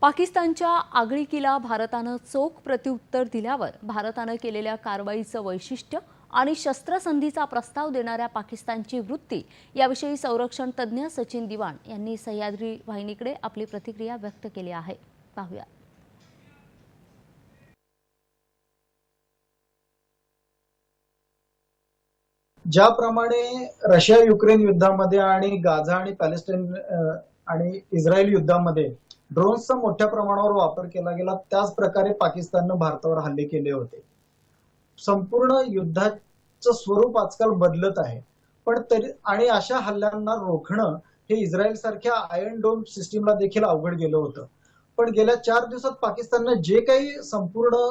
पाकिस्तानच्या आगळीकीला भारतानं चोख प्रत्युत्तर दिल्यावर भारतानं केलेल्या कारवाईचं वैशिष्ट्य आणि शस्त्रसंधीचा प्रस्ताव देणाऱ्या पाकिस्तानची वृत्ती याविषयी संरक्षण तज्ज्ञ सचिन दिवाण यांनी सह्याद्री वाहिनीकडे आपली प्रतिक्रिया व्यक्त केली आहे. पाहूया. ज्याप्रमाणे रशिया युक्रेन युद्धामध्ये आणि गाझा आणि पॅलेस्टाईन आणि इस्रायल युद्धामध्ये ड्रोन्सचा मोठ्या प्रमाणावर वापर केला गेला, त्याच प्रकारे पाकिस्ताननं भारतावर हल्ले केले होते. संपूर्ण युद्धाचं स्वरूप आजकाल बदलत आहे, पण तरी आणि अशा हल्ल्यांना रोखणं हे इस्रायल सारख्या आयर्न डोम सिस्टीमला देखील अवघड गेलं होतं. पण गेल्या 4 दिवसात पाकिस्ताननं जे काही संपूर्ण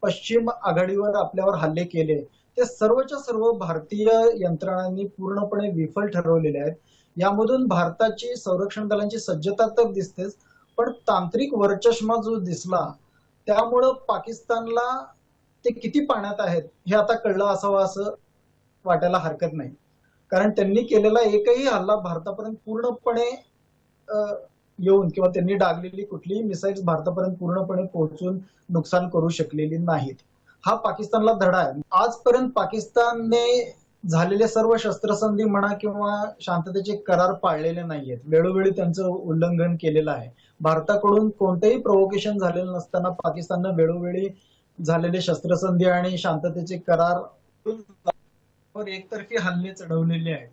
पश्चिम आघाडीवर आपल्यावर हल्ले केले ते सर्वच्या सर्व भारतीय यंत्रणांनी पूर्णपणे विफल ठरवलेले आहेत. यामधून भारताची संरक्षण दलांची सज्जता तर दिसतेच, पण तांत्रिक वरचष्मा जो दिसला त्यामुळं पाकिस्तानला ते किती पाण्यात आहेत हे आता कळलं असावं असं वाटायला हरकत नाही. कारण त्यांनी केलेला एकही हल्ला भारतापर्यंत पूर्णपणे येऊन किंवा त्यांनी डागलेली कुठलीही मिसाईल्स भारतापर्यंत पूर्णपणे पोहोचून नुकसान करू शकलेली नाहीत. हा पाकिस्तानला धडा आहे. आजपर्यंत पाकिस्तानने झालेले सर्व शस्त्रसंधी म्हणा किंवा शांततेचे करार पाळलेले नाहीयेत. वेळोवेळी त्यांचं उल्लंघन केलेलं आहे. भारताकडून कोणतेही प्रोव्होकेशन झालेलं नसताना पाकिस्ताननं वेळोवेळी झालेले शस्त्रसंधी आणि शांततेचे करार एकतर्फी हल्ले चढवलेले आहेत.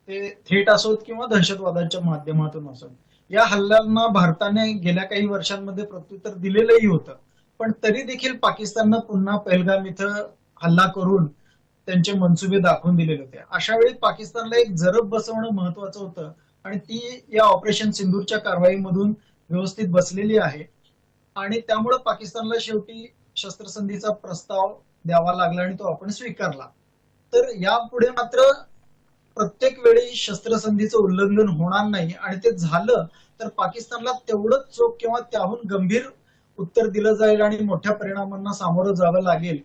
ते थेट असोत किंवा दहशतवादाच्या माध्यमातून असोत. या हल्ल्यांना भारताने गेल्या काही वर्षांमध्ये प्रत्युत्तर दिलेलंही होतं, पण तरी देखील पाकिस्ताननं पुन्हा पहलगाम इथं हल्ला करून त्यांचे मनसुबे दाखवून दिलेले होते. अशा वेळी पाकिस्तानला एक जरब बसवणं महत्वाचं होतं आणि ती या ऑपरेशन सिंदूरच्या कारवाईमधून व्यवस्थित बसलेली आहे. आणि त्यामुळे पाकिस्तानला शेवटी शस्त्रसंधीचा प्रस्ताव द्यावा लागला आणि तो आपण स्वीकारला. तर यापुढे मात्र प्रत्येक वेळी शस्त्रसंधीचं उल्लंघन होणार नाही आणि ते झालं तर पाकिस्तानला तेवढंच चोख किंवा त्याहून गंभीर उत्तर दिलं जाईल आणि मोठ्या परिणामांना सामोरं जावं लागेल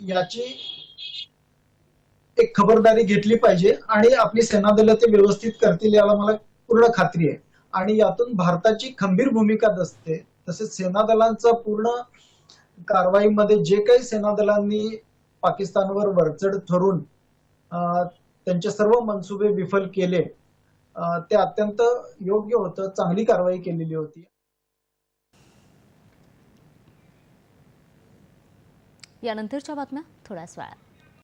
याची एक खबरदारी घेतली पाहिजे आणि आपली सेनादलं ते व्यवस्थित करतील याला मला पूर्ण खात्री आहे. आणि यातून भारताची खंबीर भूमिका दिसते. तसेच सेनादलांचा पूर्ण कारवाईमध्ये जे काही सेनादलांनी पाकिस्तानवर वरचढ ठरून त्यांचे सर्व मनसुबे विफल केले ते अत्यंत योग्य होतं. चांगली कारवाई केलेली होती. यानंतरच्या बातम्या थोड्याच वेळात.